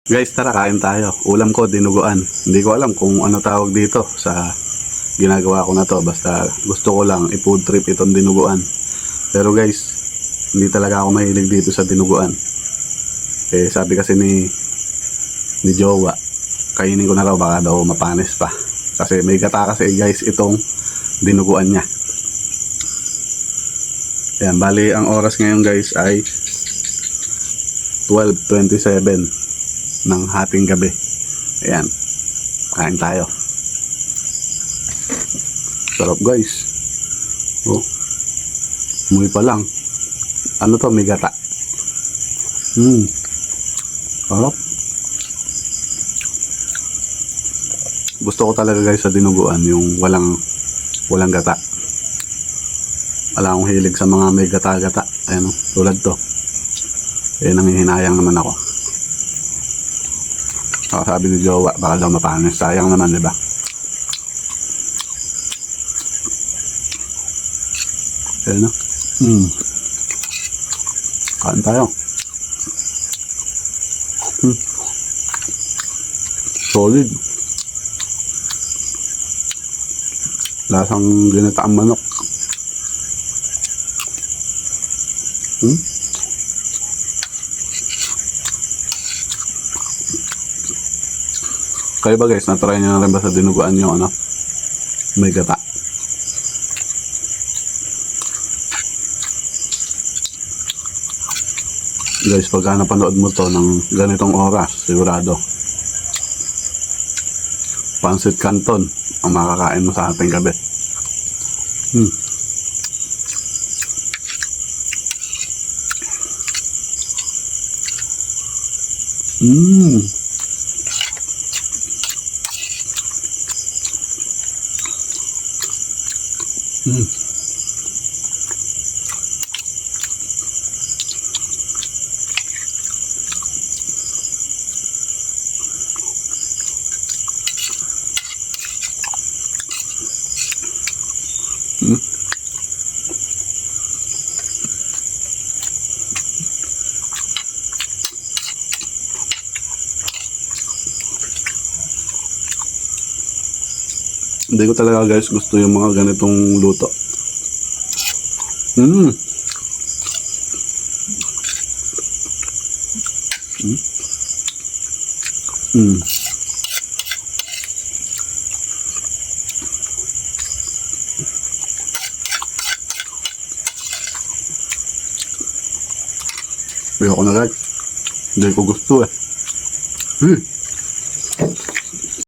Guys, tara kain tayo. Ulam ko, dinuguan. Hindi ko alam kung ano tawag dito sa ginagawa ko na to. Basta gusto ko lang i-food trip itong dinuguan. Pero guys, hindi talaga ako mahilig dito sa dinuguan. Eh, sabi kasi ni Jowa, kainin ko na raw baka daw mapanis pa. Kasi may gata kasi guys itong dinuguan niya. Ayan, bali ang oras ngayon guys ay 12:27 ng hating gabi. Ayan, kain tayo. Sarap guys. Oh, umuwi pa lang. Ano to, may gata. Sarap. Gusto ko talaga guys sa dinuguan yung walang gata. Wala akong hilig sa mga may gata-gata. Ayan, tulad to. Eh, nangihinayang naman ako. Sabi ni Jowa, baka daw mapanis. Sayang naman, di ba? Ayan na. Kain tayo. Solid. Lasang ginataang manok. Kayo ba guys, natry nyo na rin ba sa dinuguan yung ano, may gata? Guys, pagka napanood mo to ng ganitong oras, sigurado Pancit Canton ang makakain mo sa ating gabi. Hindi ko talaga guys gusto yung mga ganitong luto. Ayoko na guys. Hindi ko gusto eh.